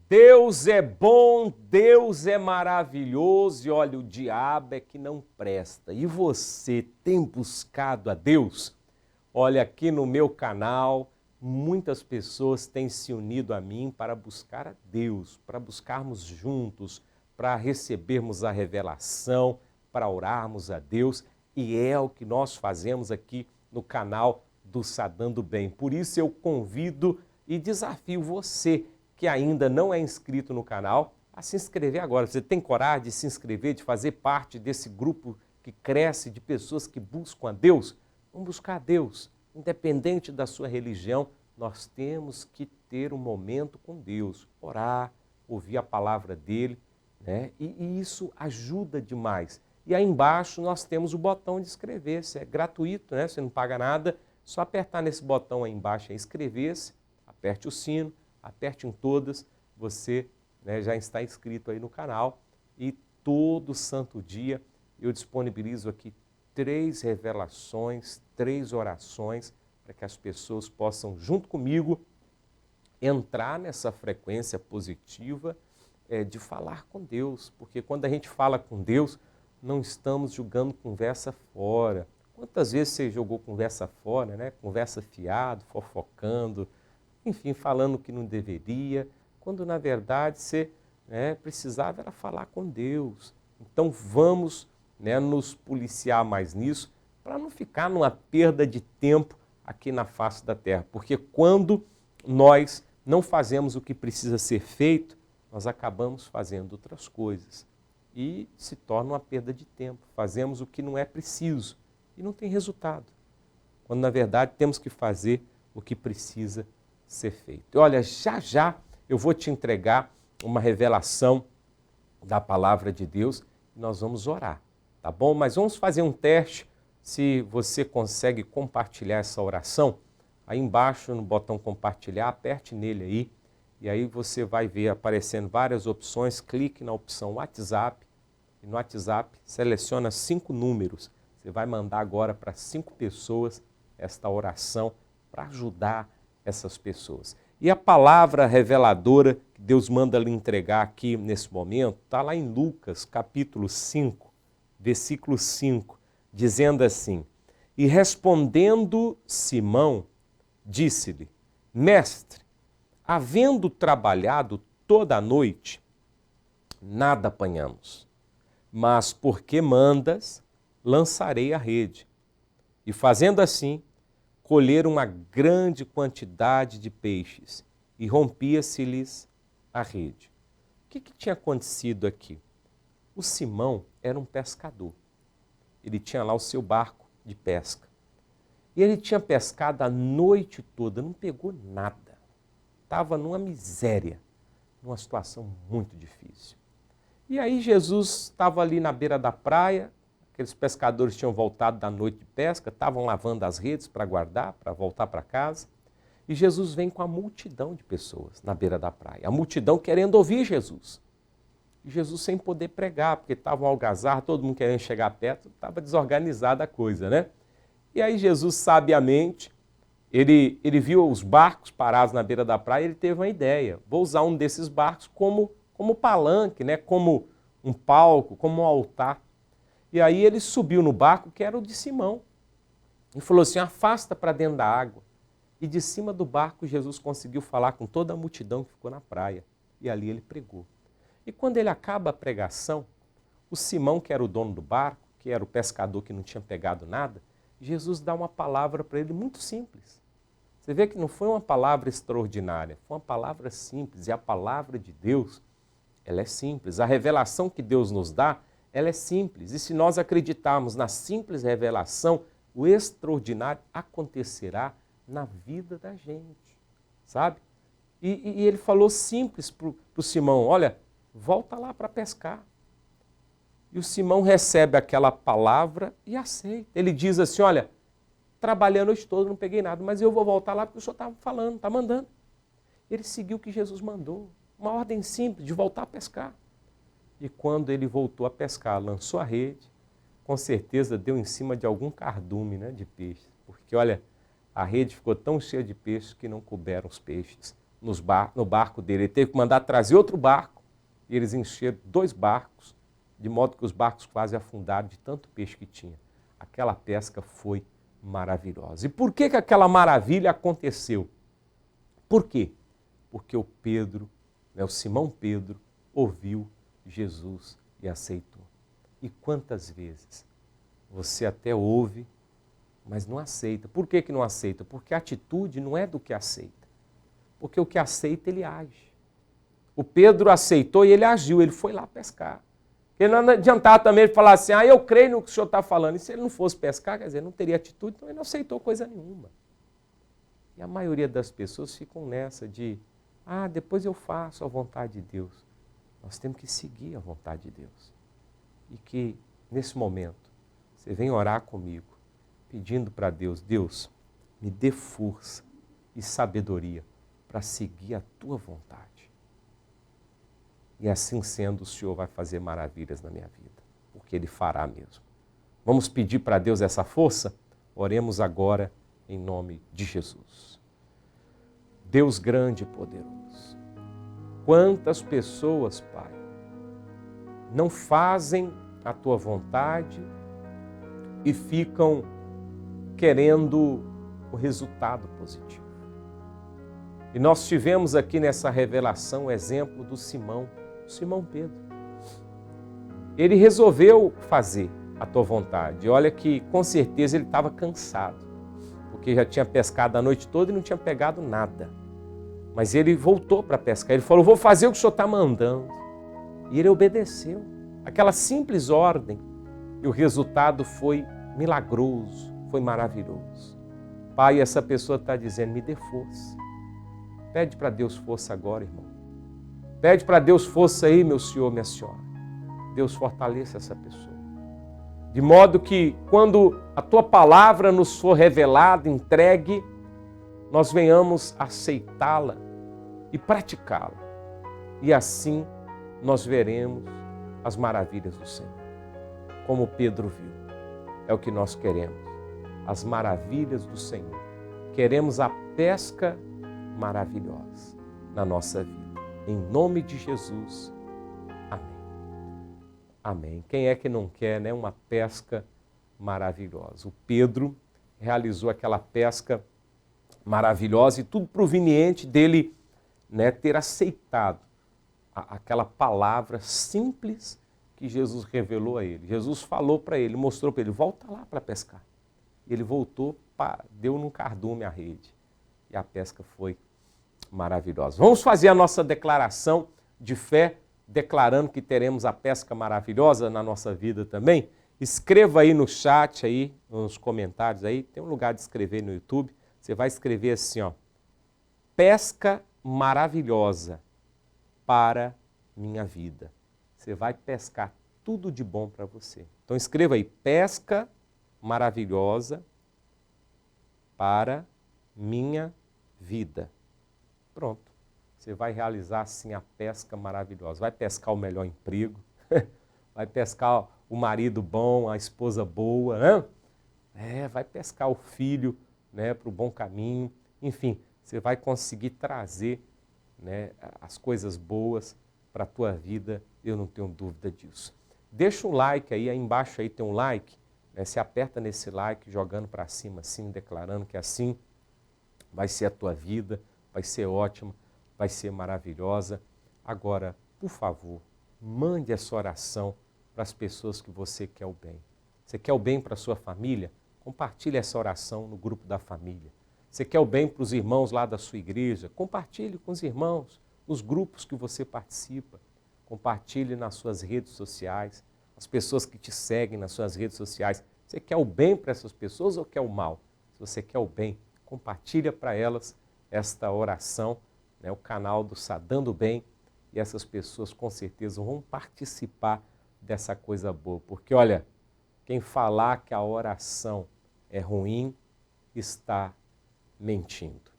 Deus é bom, Deus é maravilhoso e olha, o diabo é que não presta. E você tem buscado a Deus? Olha, aqui no meu canal, muitas pessoas têm se unido a mim para buscar a Deus, para buscarmos juntos, para recebermos a revelação, para orarmos a Deus. E é o que nós fazemos aqui no canal do Sadam do Bem. Por isso eu convido e desafio você que ainda não é inscrito no canal, a se inscrever agora. Você tem coragem de se inscrever, de fazer parte desse grupo que cresce de pessoas que buscam a Deus? Vamos buscar a Deus. Independente da sua religião, nós temos que ter um momento com Deus, orar, ouvir a palavra dele, né? E isso ajuda demais. E aí embaixo nós temos o botão de inscrever-se, é gratuito, né? Você não paga nada, só apertar nesse botão aí embaixo, é inscrever-se, aperte o sino, aperte em todas, você, né, já está inscrito aí no canal e todo santo dia eu disponibilizo aqui 3 revelações, 3 orações para que as pessoas possam, junto comigo, entrar nessa frequência positiva de falar com Deus, porque quando a gente fala com Deus, não estamos jogando conversa fora. Quantas vezes você jogou conversa fora, né? Conversa fiado, fofocando, enfim, falando o que não deveria, quando na verdade você precisava era falar com Deus. Então vamos nos policiar mais nisso, para não ficar numa perda de tempo aqui na face da terra. Porque quando nós não fazemos o que precisa ser feito, nós acabamos fazendo outras coisas. E se torna uma perda de tempo. Fazemos o que não é preciso e não tem resultado. Quando na verdade temos que fazer o que precisa ser feito. E olha, já já eu vou te entregar uma revelação da palavra de Deus e nós vamos orar, tá bom? Mas vamos fazer um teste, se você consegue compartilhar essa oração. Aí embaixo no botão compartilhar, aperte nele aí e aí você vai ver aparecendo várias opções, clique na opção WhatsApp e no WhatsApp seleciona 5 números. Você vai mandar agora para 5 pessoas esta oração para ajudar essas pessoas. E a palavra reveladora que Deus manda lhe entregar aqui nesse momento, está lá em Lucas, capítulo 5, versículo 5, dizendo assim: E respondendo Simão, disse-lhe, Mestre, havendo trabalhado toda a noite, nada apanhamos, mas porque mandas, lançarei a rede. E fazendo assim, colheram uma grande quantidade de peixes e rompia-se-lhes a rede. O que tinha acontecido aqui? O Simão era um pescador. Ele tinha lá o seu barco de pesca. E ele tinha pescado a noite toda, não pegou nada. Estava numa miséria, numa situação muito difícil. E aí Jesus estava ali na beira da praia. Aqueles pescadores tinham voltado da noite de pesca, estavam lavando as redes para guardar, para voltar para casa. E Jesus vem com a multidão de pessoas na beira da praia. A multidão querendo ouvir Jesus. E Jesus sem poder pregar, porque estava um algazarra, todo mundo querendo chegar perto, estava desorganizada a coisa, né? E aí Jesus, sabiamente, ele viu os barcos parados na beira da praia e ele teve uma ideia. Vou usar um desses barcos como palanque, né? Como um palco, como um altar. E aí ele subiu no barco, que era o de Simão, e falou assim, afasta para dentro da água. E de cima do barco Jesus conseguiu falar com toda a multidão que ficou na praia. E ali ele pregou. E quando ele acaba a pregação, o Simão, que era o dono do barco, que era o pescador que não tinha pegado nada, Jesus dá uma palavra para ele muito simples. Você vê que não foi uma palavra extraordinária, foi uma palavra simples. E a palavra de Deus, ela é simples. A revelação que Deus nos dá, ela é simples. E se nós acreditarmos na simples revelação, o extraordinário acontecerá na vida da gente, sabe? E ele falou simples para o Simão, olha, volta lá para pescar. E o Simão recebe aquela palavra e aceita. Ele diz assim, olha, trabalhei a noite toda, não peguei nada, mas eu vou voltar lá porque o senhor está falando, está mandando. Ele seguiu o que Jesus mandou, uma ordem simples de voltar a pescar. E quando ele voltou a pescar, lançou a rede, com certeza deu em cima de algum cardume, né, de peixe. Porque, olha, a rede ficou tão cheia de peixes que não couberam os peixes no barco dele. Ele teve que mandar trazer outro barco e eles encheram 2 barcos, de modo que os barcos quase afundaram de tanto peixe que tinha. Aquela pesca foi maravilhosa. E por que aquela maravilha aconteceu? Por quê? Porque o Pedro, o Simão Pedro, ouviu Jesus e aceitou. E quantas vezes você até ouve, mas não aceita? Por que não aceita? Porque a atitude não é do que aceita. Porque o que aceita, ele age. O Pedro aceitou e ele agiu, ele foi lá pescar. Porque não adiantava também ele falar assim, eu creio no que o senhor está falando. E se ele não fosse pescar, quer dizer, não teria atitude, então ele não aceitou coisa nenhuma. E a maioria das pessoas ficam nessa de, depois eu faço a vontade de Deus. Nós temos que seguir a vontade de Deus. E que, nesse momento, você vem orar comigo, pedindo para Deus, Deus, me dê força e sabedoria para seguir a tua vontade. E assim sendo, o Senhor vai fazer maravilhas na minha vida, porque Ele fará mesmo. Vamos pedir para Deus essa força? Oremos agora em nome de Jesus. Deus grande e poderoso, quantas pessoas, Pai, não fazem a tua vontade e ficam querendo o resultado positivo. E nós tivemos aqui nessa revelação o exemplo do Simão Pedro. Ele resolveu fazer a tua vontade. Olha que com certeza ele estava cansado, porque já tinha pescado a noite toda e não tinha pegado nada. Mas ele voltou para pescar. Ele falou, vou fazer o que o senhor está mandando. E ele obedeceu aquela simples ordem. E o resultado foi milagroso, foi maravilhoso. Pai, essa pessoa está dizendo, me dê força. Pede para Deus força agora, irmão. Pede para Deus força aí, meu senhor, minha senhora. Deus fortaleça essa pessoa. De modo que, quando a tua palavra nos for revelada, entregue, nós venhamos aceitá-la e praticá-la. E assim nós veremos as maravilhas do Senhor. Como Pedro viu. É o que nós queremos. As maravilhas do Senhor. Queremos a pesca maravilhosa na nossa vida. Em nome de Jesus. Amém. Amém. Quem é que não quer, uma pesca maravilhosa? O Pedro realizou aquela pesca maravilhosa e tudo proveniente dele, ter aceitado aquela palavra simples que Jesus revelou a ele. Jesus falou para ele, mostrou para ele, volta lá para pescar. Ele voltou, deu num cardume a rede e a pesca foi maravilhosa. Vamos fazer a nossa declaração de fé, declarando que teremos a pesca maravilhosa na nossa vida também. Escreva aí no chat, aí, nos comentários aí, tem um lugar de escrever no YouTube. Você vai escrever assim, pesca maravilhosa para minha vida. Você vai pescar tudo de bom para você. Então escreva aí, pesca maravilhosa para minha vida. Pronto. Você vai realizar assim a pesca maravilhosa. Vai pescar o melhor emprego, vai pescar o marido bom, a esposa boa, vai pescar o filho, para o bom caminho. Enfim, você vai conseguir trazer, as coisas boas para a tua vida, eu não tenho dúvida disso. Deixa um like aí embaixo aí tem um like, você aperta nesse like, jogando para cima assim, declarando que assim vai ser a tua vida, vai ser ótima, vai ser maravilhosa. Agora, por favor, mande essa oração para as pessoas que você quer o bem. Você quer o bem para a sua família? Compartilhe essa oração no grupo da família. Você quer o bem para os irmãos lá da sua igreja? Compartilhe com os irmãos, nos grupos que você participa. Compartilhe nas suas redes sociais, as pessoas que te seguem nas suas redes sociais. Você quer o bem para essas pessoas ou quer o mal? Se você quer o bem, compartilha para elas esta oração, o canal do Sadando Bem, e essas pessoas com certeza vão participar dessa coisa boa. Porque, olha, quem falar que a oração é ruim está mentindo.